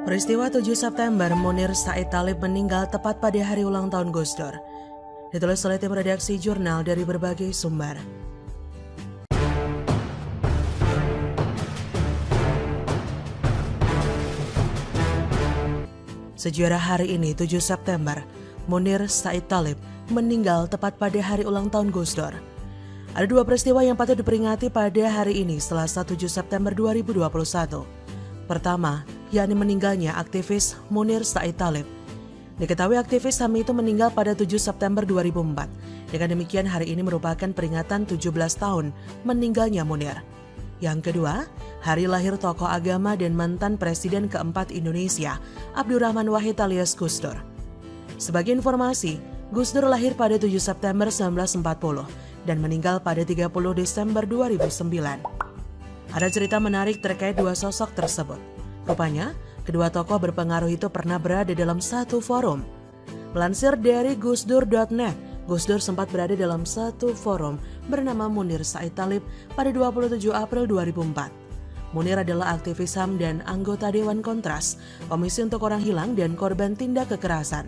Peristiwa 7 September, Munir Said Thalib meninggal tepat pada hari ulang tahun Gus Dur. Ditulis oleh tim redaksi jurnal dari berbagai sumber. Sejarah hari ini, 7 September, Munir Said Thalib meninggal tepat pada hari ulang tahun Gus Dur. Ada dua peristiwa yang patut diperingati pada hari ini, Selasa 7 September 2021. Pertama, yakni meninggalnya aktivis Munir Said Thalib. Diketahui aktivis HAM itu meninggal pada 7 September 2004. Dengan demikian, hari ini merupakan peringatan 17 tahun meninggalnya Munir. Yang kedua, hari lahir tokoh agama dan mantan Presiden keempat Indonesia, Abdurrahman Wahid alias Gus Dur. Sebagai informasi, Gus Dur lahir pada 7 September 1940 dan meninggal pada 30 Desember 2009. Ada cerita menarik terkait dua sosok tersebut. Rupanya, kedua tokoh berpengaruh itu pernah berada dalam satu forum. Melansir dari gusdur.net, Gus Dur sempat berada dalam satu forum bernama Munir Said Thalib pada 27 April 2004. Munir adalah aktivis HAM dan anggota Dewan Kontras, Komisi untuk Orang Hilang dan Korban Tindak Kekerasan.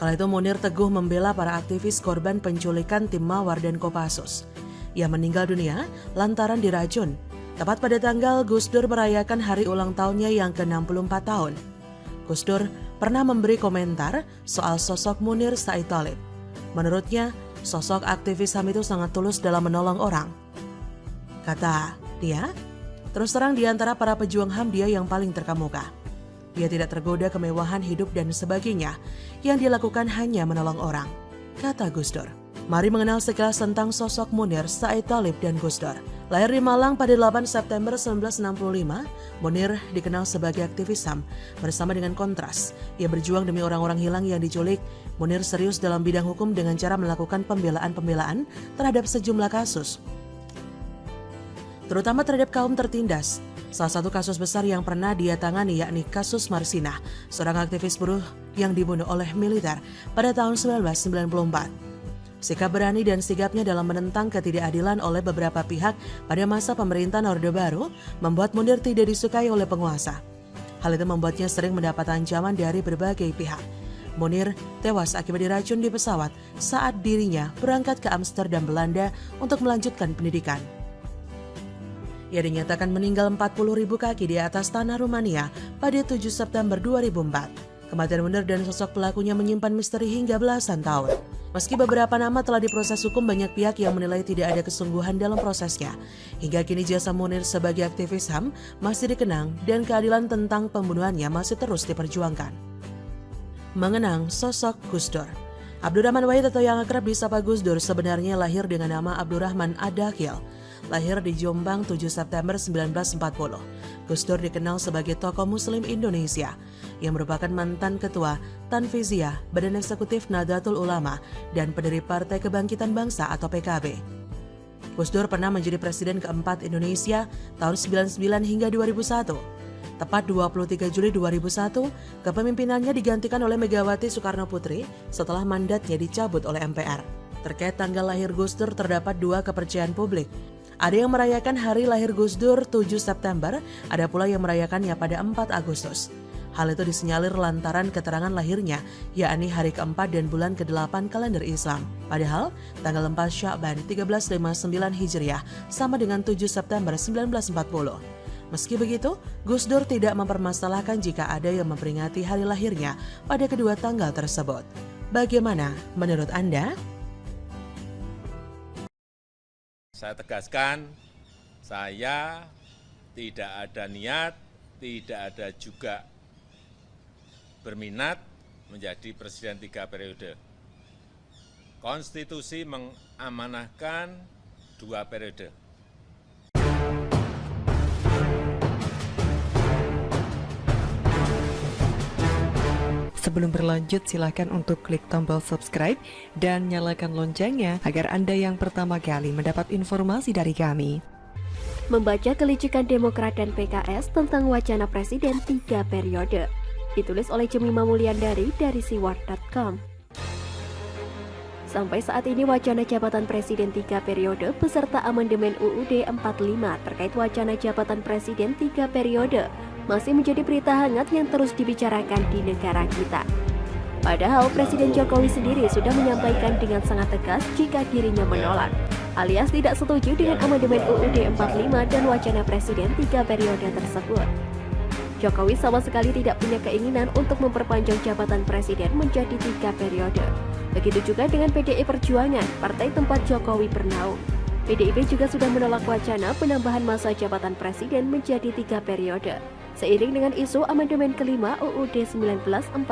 Kala itu Munir teguh membela para aktivis korban penculikan tim Mawar dan Kopassus. Ia meninggal dunia lantaran diracun. Tepat pada tanggal Gus Dur merayakan hari ulang tahunnya yang ke-64 tahun. Gus Dur pernah memberi komentar soal sosok Munir Said Thalib. Menurutnya, sosok aktivis HAM itu sangat tulus dalam menolong orang. Kata dia, terus terang di antara para pejuang HAM dia yang paling terkemuka. Dia tidak tergoda kemewahan hidup dan sebagainya, yang dilakukan hanya menolong orang, kata Gus Dur. Mari mengenal sekilas tentang sosok Munir Said Thalib dan Gus Dur. Lahir di Malang pada 8 September 1965, Munir dikenal sebagai aktivis HAM bersama dengan Kontras. Ia berjuang demi orang-orang hilang yang diculik. Munir serius dalam bidang hukum dengan cara melakukan pembelaan-pembelaan terhadap sejumlah kasus, terutama terhadap kaum tertindas. Salah satu kasus besar yang pernah dia tangani yakni kasus Marsinah, seorang aktivis buruh yang dibunuh oleh militer pada tahun 1994. Sikap berani dan sigapnya dalam menentang ketidakadilan oleh beberapa pihak pada masa pemerintahan Orde Baru membuat Munir tidak disukai oleh penguasa. Hal itu membuatnya sering mendapat ancaman dari berbagai pihak. Munir tewas akibat diracun di pesawat saat dirinya berangkat ke Amsterdam, Belanda untuk melanjutkan pendidikan. Ia dinyatakan meninggal 40.000 kaki di atas tanah Rumania pada 7 September 2004. Kematian Munir dan sosok pelakunya menyimpan misteri hingga belasan tahun. Meski beberapa nama telah diproses hukum, banyak pihak yang menilai tidak ada kesungguhan dalam prosesnya. Hingga kini jasa Munir sebagai aktivis HAM masih dikenang dan keadilan tentang pembunuhannya masih terus diperjuangkan. Mengenang sosok Gus Dur. Abdurrahman Wahid atau yang akrab disapa Gus Dur sebenarnya lahir dengan nama Abdurrahman Adakil. Lahir di Jombang 7 September 1940. Gus Dur dikenal sebagai tokoh Muslim Indonesia yang merupakan mantan ketua Tanfiziyah, Badan Eksekutif Nahdlatul Ulama, dan pendiri Partai Kebangkitan Bangsa atau PKB. Gus Dur pernah menjadi Presiden keempat Indonesia tahun 99 hingga 2001. Tepat 23 Juli 2001, kepemimpinannya digantikan oleh Megawati Soekarno Putri setelah mandatnya dicabut oleh MPR. Terkait tanggal lahir Gus Dur terdapat dua kepercayaan publik. Ada yang merayakan hari lahir Gus Dur 7 September, ada pula yang merayakannya pada 4 Agustus. Hal itu disinyalir lantaran keterangan lahirnya, yakni hari keempat dan bulan ke-8 kalender Islam. Padahal, tanggal 4 Sya'ban 1359 Hijriah sama dengan 7 September 1940. Meski begitu, Gus Dur tidak mempermasalahkan jika ada yang memperingati hari lahirnya pada kedua tanggal tersebut. Bagaimana menurut Anda? Saya tegaskan, saya tidak ada niat, tidak ada juga berminat menjadi presiden 3 periode. Konstitusi mengamanahkan 2 periode. Sebelum berlanjut, silakan untuk klik tombol subscribe dan nyalakan loncengnya agar Anda yang pertama kali mendapat informasi dari kami. Membaca kelicikan Demokrat dan PKS tentang wacana Presiden 3 periode. Ditulis oleh Jemima Mulyandari dari siwar.com. Sampai saat ini wacana jabatan Presiden 3 periode beserta amandemen UUD 45 terkait wacana jabatan Presiden 3 periode masih menjadi berita hangat yang terus dibicarakan di negara kita. Padahal Presiden Jokowi sendiri sudah menyampaikan dengan sangat tegas jika dirinya menolak, alias tidak setuju dengan amandemen UUD 45 dan wacana Presiden 3 periode tersebut. Jokowi sama sekali tidak punya keinginan untuk memperpanjang jabatan Presiden menjadi 3 periode. Begitu juga dengan PDI Perjuangan, partai tempat Jokowi bernaung. PDIP juga sudah menolak wacana penambahan masa jabatan Presiden menjadi 3 periode, seiring dengan isu amandemen kelima UUD 1945.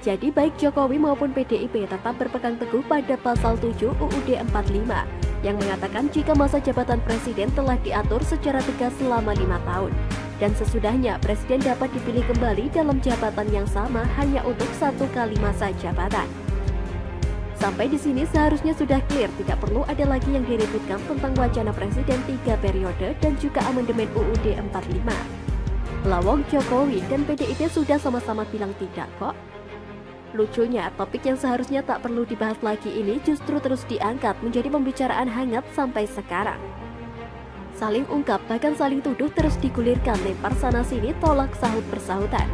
Jadi baik Jokowi maupun PDIP tetap berpegang teguh pada pasal 7 UUD 45 yang mengatakan jika masa jabatan Presiden telah diatur secara tegas selama 5 tahun dan sesudahnya Presiden dapat dipilih kembali dalam jabatan yang sama hanya untuk 1 kali masa jabatan. Sampai di sini seharusnya sudah clear, tidak perlu ada lagi yang diributkan tentang wacana Presiden 3 periode dan juga amandemen UUD 45. Lawang Jokowi dan PDIP sudah sama-sama bilang tidak kok. Lucunya, topik yang seharusnya tak perlu dibahas lagi ini justru terus diangkat menjadi pembicaraan hangat sampai sekarang. Saling ungkap bahkan saling tuduh terus digulirkan, lempar sana-sini, tolak sahut-bersahutan.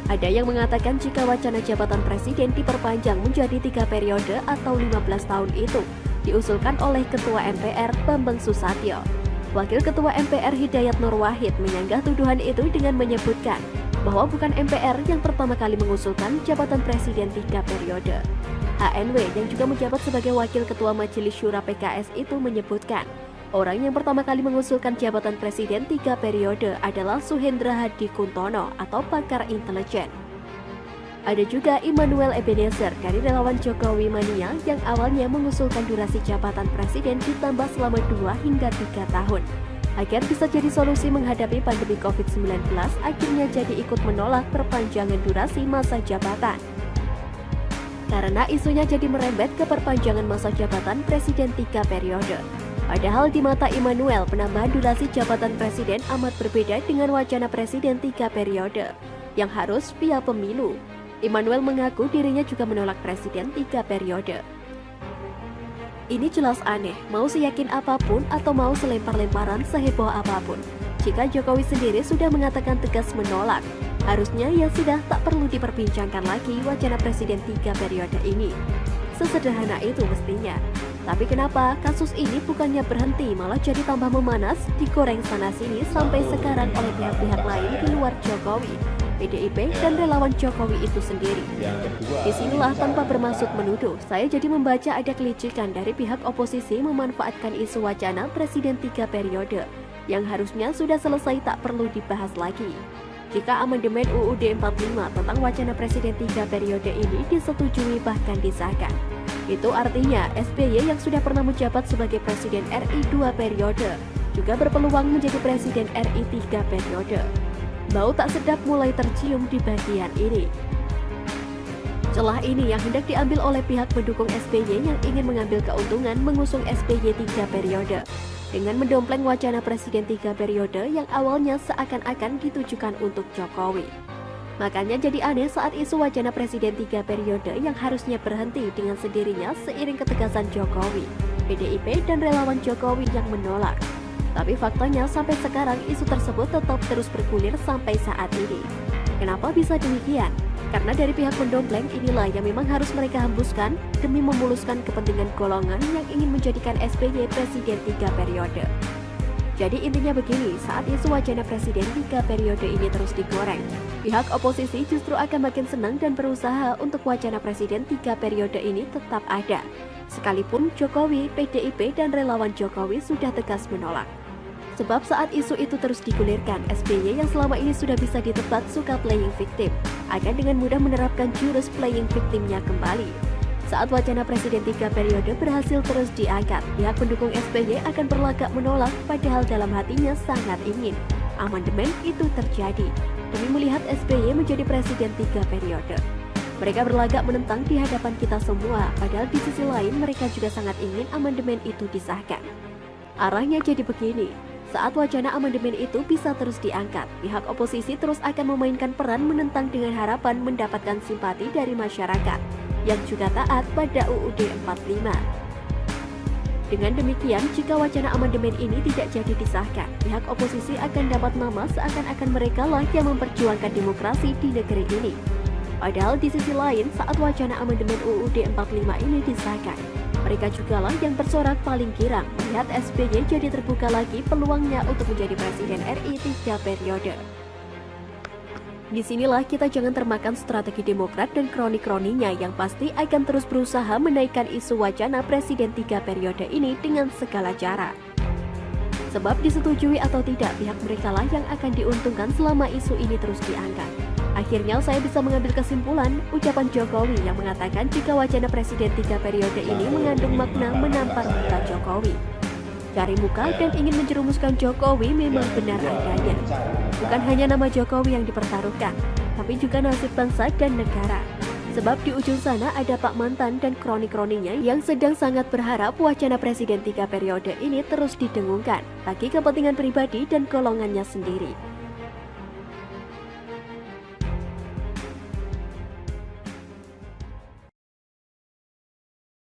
Ada yang mengatakan jika wacana jabatan Presiden diperpanjang menjadi 3 periode atau 15 tahun itu diusulkan oleh Ketua MPR Bambang Susatyo. Wakil Ketua MPR Hidayat Nur Wahid menyanggah tuduhan itu dengan menyebutkan bahwa bukan MPR yang pertama kali mengusulkan jabatan Presiden 3 periode. HNW yang juga menjabat sebagai Wakil Ketua Majelis Syura PKS itu menyebutkan orang yang pertama kali mengusulkan jabatan Presiden 3 periode adalah Suhendra Hadi Kuntono atau pakar intelijen. Ada juga Immanuel Ebenezer dari relawan Jokowi Mania yang awalnya mengusulkan durasi jabatan Presiden ditambah selama 2 hingga 3 tahun. Agar bisa jadi solusi menghadapi pandemi COVID-19, akhirnya jadi ikut menolak perpanjangan durasi masa jabatan. Karena isunya jadi merembet ke perpanjangan masa jabatan Presiden 3 periode. Padahal di mata Immanuel, penambahan durasi jabatan Presiden amat berbeda dengan wacana Presiden 3 periode, yang harus via pemilu. Immanuel mengaku dirinya juga menolak Presiden 3 periode. Ini jelas aneh, mau seyakin apapun atau mau selempar-lemparan seheboh apapun. Jika Jokowi sendiri sudah mengatakan tegas menolak, harusnya ya sudah tak perlu diperbincangkan lagi wacana Presiden 3 periode ini. Sesederhana itu mestinya. Tapi kenapa kasus ini bukannya berhenti malah jadi tambah memanas, digoreng sana-sini sampai sekarang oleh pihak-pihak lain di luar Jokowi, PDIP dan relawan Jokowi itu sendiri. Disinilah tanpa bermaksud menuduh, saya jadi membaca ada kelicikan dari pihak oposisi memanfaatkan isu wacana Presiden 3 periode yang harusnya sudah selesai tak perlu dibahas lagi. Jika amandemen UUD 45 tentang wacana Presiden 3 periode ini disetujui bahkan disahkan, itu artinya SBY yang sudah pernah menjabat sebagai Presiden RI 2 periode juga berpeluang menjadi Presiden RI 3 periode. Bau tak sedap mulai tercium di bagian ini. Celah ini yang hendak diambil oleh pihak pendukung SBY yang ingin mengambil keuntungan mengusung SBY 3 periode dengan mendompleng wacana Presiden 3 periode yang awalnya seakan-akan ditujukan untuk Jokowi. Makanya jadi aneh saat isu wacana Presiden 3 periode yang harusnya berhenti dengan sendirinya seiring ketegasan Jokowi, PDIP dan relawan Jokowi yang menolak. Tapi faktanya sampai sekarang isu tersebut tetap terus bergulir sampai saat ini. Kenapa bisa demikian? Karena dari pihak pendompleng inilah yang memang harus mereka hembuskan demi memuluskan kepentingan golongan yang ingin menjadikan SBY Presiden 3 periode. Jadi intinya begini, saat isu wacana Presiden 3 periode ini terus digoreng, pihak oposisi justru akan makin senang dan berusaha untuk wacana Presiden 3 periode ini tetap ada. Sekalipun Jokowi, PDIP dan relawan Jokowi sudah tegas menolak. Sebab saat isu itu terus digulirkan, SBY yang selama ini sudah bisa ditebak suka playing victim, akan dengan mudah menerapkan jurus playing victimnya kembali. Saat wacana Presiden 3 periode berhasil terus diangkat, pihak pendukung SBY akan berlagak menolak padahal dalam hatinya sangat ingin amandemen itu terjadi demi melihat SBY menjadi Presiden 3 periode. Mereka berlagak menentang di hadapan kita semua, padahal di sisi lain mereka juga sangat ingin amandemen itu disahkan. Arahnya jadi begini. Saat wacana amandemen itu bisa terus diangkat, pihak oposisi terus akan memainkan peran menentang dengan harapan mendapatkan simpati dari masyarakat yang juga taat pada UUD 45. Dengan demikian, jika wacana amandemen ini tidak jadi disahkan, pihak oposisi akan dapat nama seakan-akan mereka lah yang memperjuangkan demokrasi di negeri ini. Padahal di sisi lain, saat wacana amandemen UUD 45 ini disahkan, mereka jugalah yang bersorak paling girang melihat SBY jadi terbuka lagi peluangnya untuk menjadi Presiden RI 3 periode. Disinilah kita jangan termakan strategi Demokrat dan kroni-kroninya yang pasti akan terus berusaha menaikkan isu wacana Presiden 3 periode ini dengan segala cara. Sebab disetujui atau tidak, pihak mereka lah yang akan diuntungkan selama isu ini terus diangkat. Akhirnya saya bisa mengambil kesimpulan ucapan Jokowi yang mengatakan jika wacana Presiden 3 periode ini mengandung makna menampar muka Jokowi. Cari muka dan ingin menjerumuskan Jokowi memang benar adanya. Bukan hanya nama Jokowi yang dipertaruhkan, tapi juga nasib bangsa dan negara. Sebab di ujung sana ada Pak Mantan dan kroni-kroninya yang sedang sangat berharap wacana Presiden 3 periode ini terus didengungkan bagi kepentingan pribadi dan golongannya sendiri.